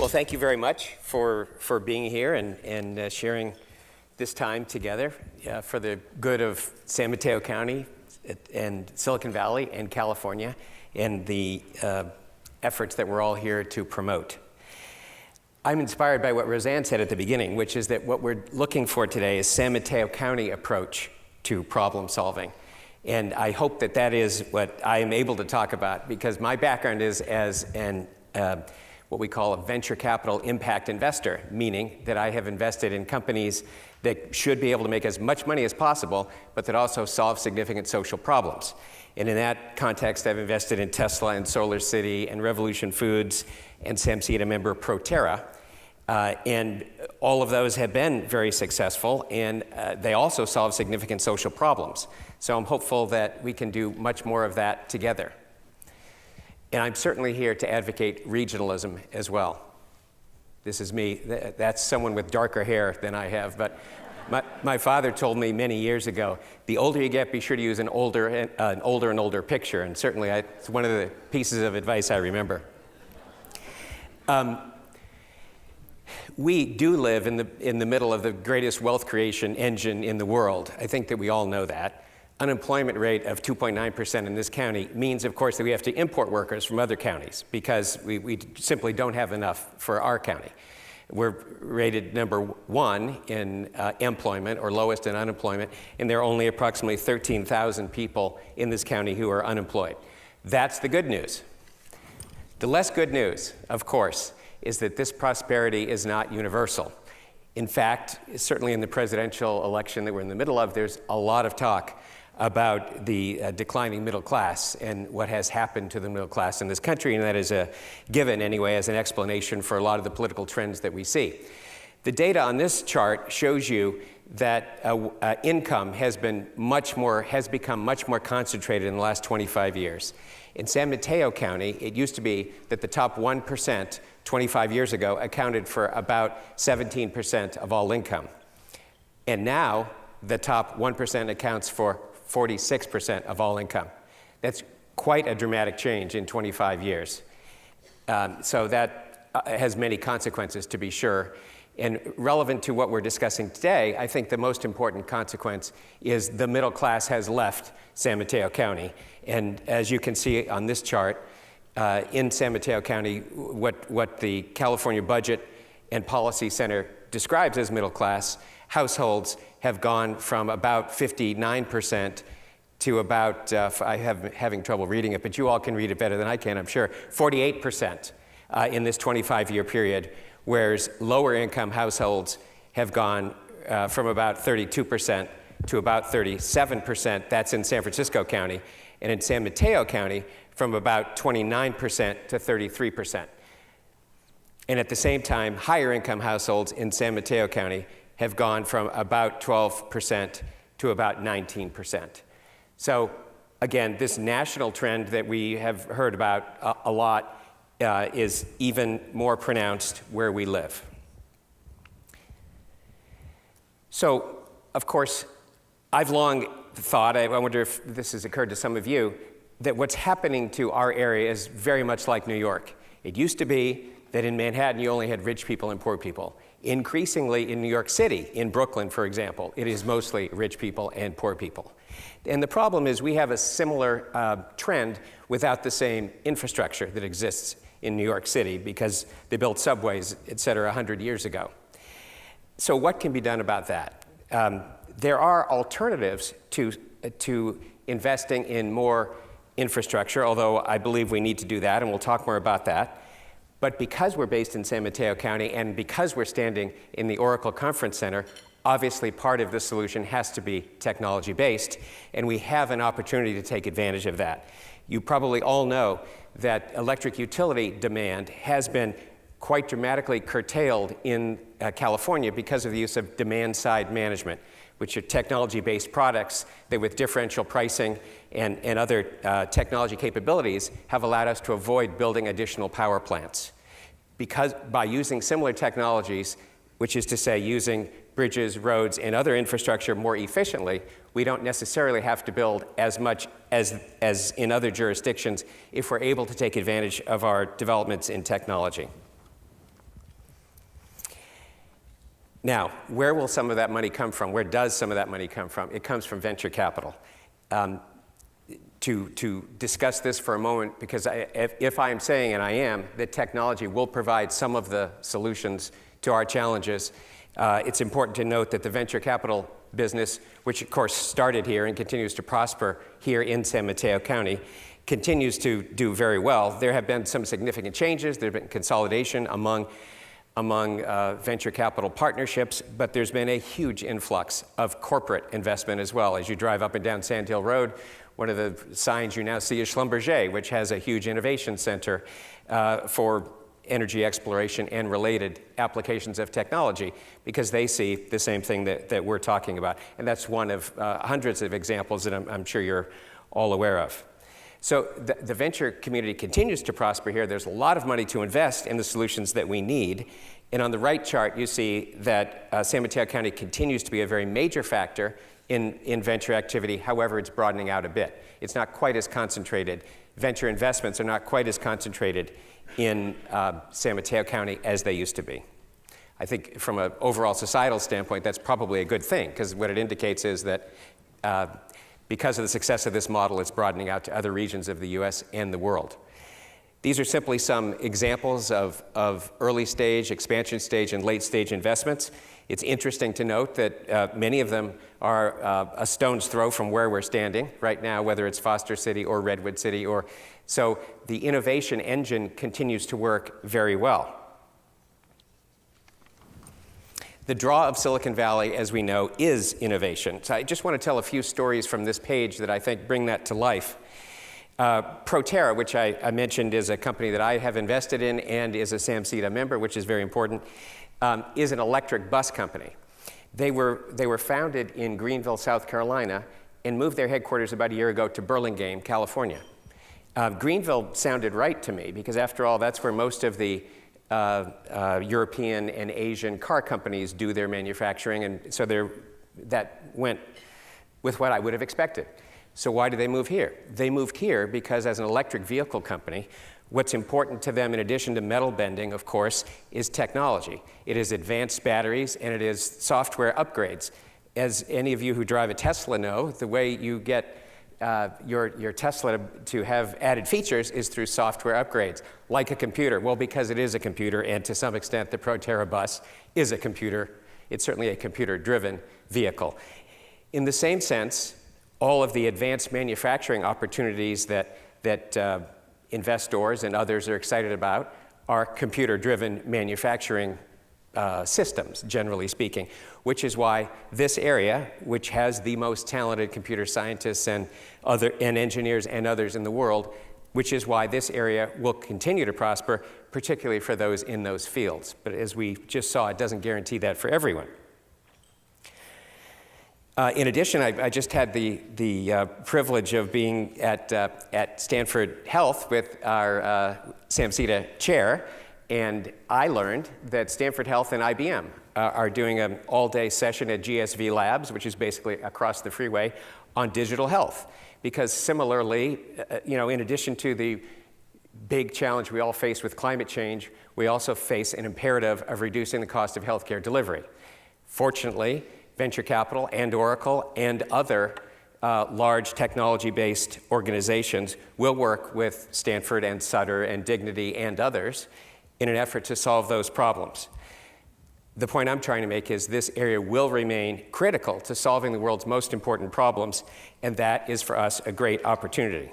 Well, thank you very much for being here and sharing this time together for the good of San Mateo County and Silicon Valley and California and the efforts that we're all here to promote. I'm inspired by what Roseanne said at the beginning, which is that what we're looking for today is San Mateo County approach to problem solving. And I hope that that is what I am able to talk about, because my background is as an what we call a venture capital impact investor, meaning that I have invested in companies that should be able to make as much money as possible, but that also solve significant social problems. And in that context, I've invested in Tesla and Solar City and Revolution Foods and SAMCEDA member Proterra. And all of those have been very successful, and they also solve significant social problems. So I'm hopeful that we can do much more of that together. And I'm certainly here to advocate regionalism as well. This is me. That's someone with darker hair than I have. But my father told me many years ago, the older you get, be sure to use an older and older picture. And certainly it's one of the pieces of advice I remember. We do live in the middle of the greatest wealth creation engine in the world. I think that we all know that. Unemployment rate of 2.9% in this county means, of course, that we have to import workers from other counties because we simply don't have enough for our county. We're rated number 1 in employment, or lowest in unemployment, and there are only approximately 13,000 people in this county who are unemployed. That's the good news. The less good news, of course, is that this prosperity is not universal. In fact, certainly in the presidential election that we're in the middle of, there's a lot of talk about the declining middle class and what has happened to the middle class in this country, and that is a given anyway as an explanation for a lot of the political trends that we see. The data on this chart shows you that income has become much more concentrated in the last 25 years. In San Mateo County, it used to be that the top 1% 25 years ago accounted for about 17% of all income. And now the top 1% accounts for 46% of all income. That's quite a dramatic change in 25 years. So that has many consequences, to be sure. And relevant to what we're discussing today, I think the most important consequence is the middle class has left San Mateo County. And as you can see on this chart, in San Mateo County, what the California Budget and Policy Center describes as middle class households have gone from about 59% to about, having trouble reading it, but you all can read it better than I can, I'm sure, 48% in this 25-year period, whereas lower income households have gone from about 32% to about 37%. That's in San Francisco County. And in San Mateo County, from about 29% to 33%. And at the same time, higher income households in San Mateo County have gone from about 12% to about 19%. So again, this national trend that we have heard about a lot is even more pronounced where we live. So, of course, I've long thought, I wonder if this has occurred to some of you, that what's happening to our area is very much like New York. It used to be that in Manhattan you only had rich people and poor people. Increasingly in New York City, in Brooklyn, for example, it is mostly rich people and poor people. And the problem is we have a similar trend without the same infrastructure that exists in New York City because they built subways, et cetera, 100 years ago. So what can be done about that? There are alternatives to investing in more infrastructure, although I believe we need to do that, and we'll talk more about that. But because we're based in San Mateo County and because we're standing in the Oracle Conference Center, obviously part of the solution has to be technology-based, and we have an opportunity to take advantage of that. You probably all know that electric utility demand has been quite dramatically curtailed in California because of the use of demand-side management, which are technology-based products that with differential pricing and other technology capabilities have allowed us to avoid building additional power plants. Because by using similar technologies, which is to say using bridges, roads, and other infrastructure more efficiently, we don't necessarily have to build as much as in other jurisdictions if we're able to take advantage of our developments in technology. Now, where will some of that money come from? Where does some of that money come from? It comes from venture capital. To discuss this for a moment, because if I am saying, and I am, that technology will provide some of the solutions to our challenges, it's important to note that the venture capital business, which of course started here and continues to prosper here in San Mateo County, continues to do very well. There have been some significant changes. There have been consolidation among venture capital partnerships, but there's been a huge influx of corporate investment as well. As you drive up and down Sand Hill Road, one of the signs you now see is Schlumberger, which has a huge innovation center for energy exploration and related applications of technology, because they see the same thing that we're talking about. And that's one of hundreds of examples that I'm sure you're all aware of. So the venture community continues to prosper here. There's a lot of money to invest in the solutions that we need. And on the right chart, you see that San Mateo County continues to be a very major factor in venture activity. However, it's broadening out a bit. It's not quite as concentrated. Venture investments are not quite as concentrated in San Mateo County as they used to be. I think from an overall societal standpoint, that's probably a good thing, because what it indicates is that because of the success of this model, it's broadening out to other regions of the US and the world. These are simply some examples of early stage, expansion stage, and late stage investments. It's interesting to note that many of them are a stone's throw from where we're standing right now, whether it's Foster City or Redwood City. So the innovation engine continues to work very well. The draw of Silicon Valley, as we know, is innovation. So I just want to tell a few stories from this page that I think bring that to life. Proterra, which I mentioned, is a company that I have invested in and is a SAMCEDA member, which is very important, is an electric bus company. They were founded in Greenville, South Carolina, and moved their headquarters about a year ago to Burlingame, California. Greenville sounded right to me, because after all, that's where most of the European and Asian car companies do their manufacturing, and so that went with what I would have expected. So why did they move here? They moved here because as an electric vehicle company, what's important to them, in addition to metal bending, of course, is technology. It is advanced batteries, and it is software upgrades. As any of you who drive a Tesla know, the way you get your Tesla to have added features is through software upgrades, like a computer. Well, because it is a computer, and to some extent the Proterra bus is a computer, it's certainly a computer-driven vehicle. In the same sense, all of the advanced manufacturing opportunities that investors and others are excited about are computer-driven manufacturing systems, generally speaking, which is why this area, which has the most talented computer scientists and engineers and others in the world, which is why this area will continue to prosper, particularly for those in those fields. But as we just saw, it doesn't guarantee that for everyone. In addition, I just had the privilege of being at Stanford Health with our SAMCEDA chair, and I learned that Stanford Health and IBM are doing an all-day session at GSV Labs, which is basically across the freeway, on digital health. Because similarly, in addition to the big challenge we all face with climate change, we also face an imperative of reducing the cost of healthcare delivery. Fortunately, venture capital and Oracle and other large technology-based organizations will work with Stanford and Sutter and Dignity and others in an effort to solve those problems. The point I'm trying to make is this area will remain critical to solving the world's most important problems, and that is for us a great opportunity.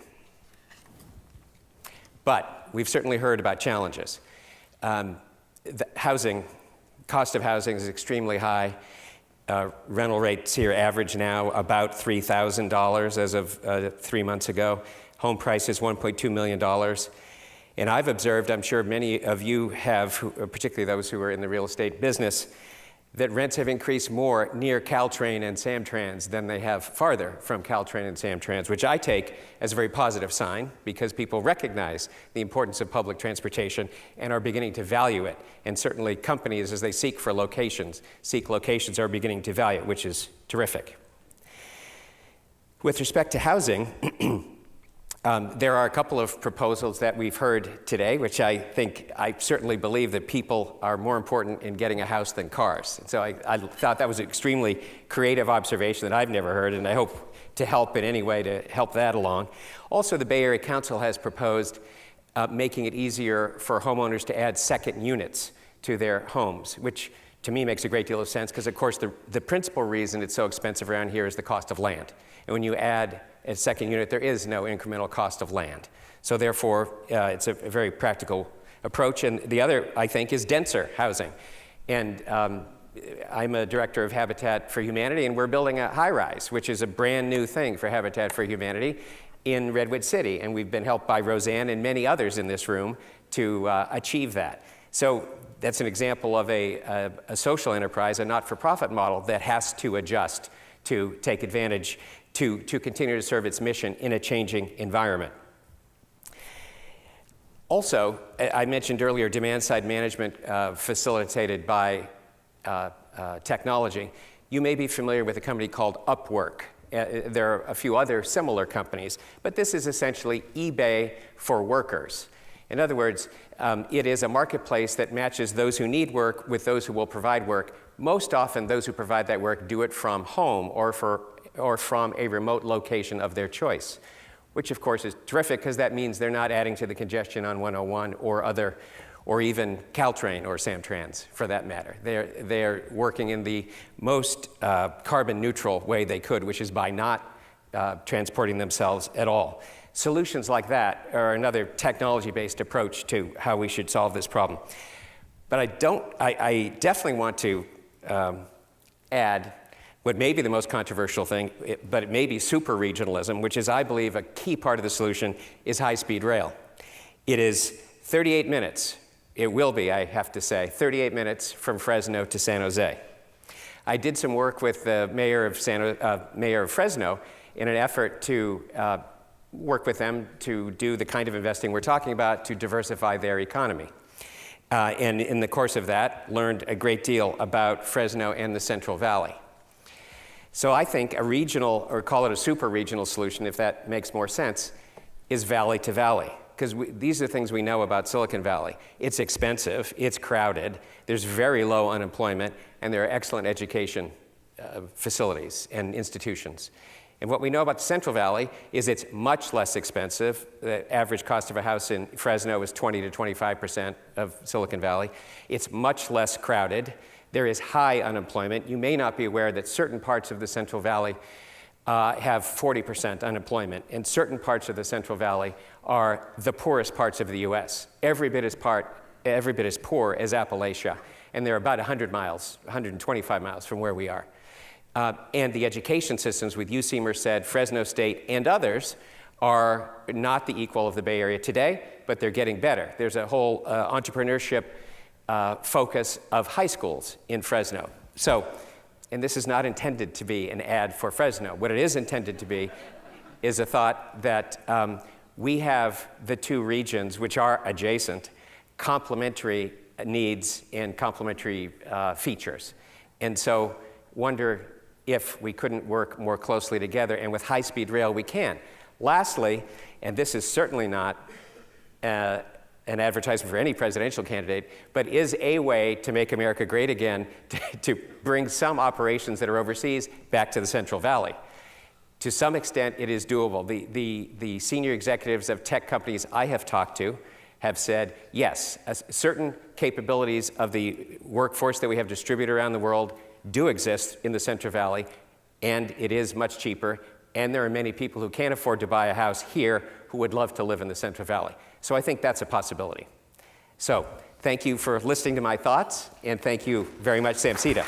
But we've certainly heard about challenges. The cost of housing is extremely high. Rental rates here average now about $3,000 as of 3 months ago. Home price is $1.2 million. And I've observed, I'm sure many of you have, particularly those who are in the real estate business, that rents have increased more near Caltrain and Samtrans than they have farther from Caltrain and Samtrans, which I take as a very positive sign, because people recognize the importance of public transportation and are beginning to value it. And certainly companies, as they seek locations, are beginning to value it, which is terrific. With respect to housing, There are a couple of proposals that we've heard today, which I certainly believe that people are more important in getting a house than cars. So I thought that was an extremely creative observation that I've never heard, and I hope to help in any way to help that along. Also, the Bay Area Council has proposed making it easier for homeowners to add second units to their homes, which to me makes a great deal of sense because, of course, the principal reason it's so expensive around here is the cost of land. And when you add a second unit, there is no incremental cost of land. So therefore, it's a very practical approach. And the other, I think, is denser housing. And I'm a director of Habitat for Humanity, and we're building a high-rise, which is a brand new thing for Habitat for Humanity in Redwood City. And we've been helped by Roseanne and many others in this room to achieve that. So that's an example of a social enterprise, a not-for-profit model that has to adjust to take advantage to continue to serve its mission in a changing environment. Also, I mentioned earlier demand-side management facilitated by technology. You may be familiar with a company called Upwork. There are a few other similar companies, but this is essentially eBay for workers. In other words, it is a marketplace that matches those who need work with those who will provide work. Most often, those who provide that work do it from home or from a remote location of their choice, which of course is terrific because that means they're not adding to the congestion on 101 or even Caltrain or Samtrans for that matter. They're working in the most carbon neutral way they could, which is by not transporting themselves at all. Solutions like that are another technology-based approach to how we should solve this problem. But I definitely want to add what may be the most controversial thing, but it may be super regionalism, which is, I believe, a key part of the solution is high-speed rail. It is 38 minutes. It will be, I have to say, 38 minutes from Fresno to San Jose. I did some work with the mayor of Fresno in an effort to work with them to do the kind of investing we're talking about to diversify their economy. And in the course of that, learned a great deal about Fresno and the Central Valley. So I think a regional, or call it a super regional solution, if that makes more sense, is valley to valley. Because these are things we know about Silicon Valley. It's expensive, it's crowded, there's very low unemployment, and there are excellent education facilities and institutions. And what we know about the Central Valley is it's much less expensive. The average cost of a house in Fresno is 20 to 25% of Silicon Valley. It's much less crowded. There is high unemployment. You may not be aware that certain parts of the Central Valley have 40% unemployment, and certain parts of the Central Valley are the poorest parts of the US. Every bit as poor as Appalachia, and they're about 100 miles, 125 miles from where we are. And the education systems with UC Merced, Fresno State, and others are not the equal of the Bay Area today, but they're getting better. There's a whole entrepreneurship focus of high schools in Fresno. So, and this is not intended to be an ad for Fresno. What it is intended to be is a thought that we have the two regions, which are adjacent, complementary needs and complementary features. And so wonder if we couldn't work more closely together, and with high-speed rail we can. Lastly, and this is certainly not an advertisement for any presidential candidate, but is a way to make America great again, to bring some operations that are overseas back to the Central Valley. To some extent, it is doable. The senior executives of tech companies I have talked to have said, yes, certain capabilities of the workforce that we have distributed around the world do exist in the Central Valley, and it is much cheaper, and there are many people who can't afford to buy a house here who would love to live in the Central Valley. So I think that's a possibility. So thank you for listening to my thoughts, and thank you very much, SAMCEDA.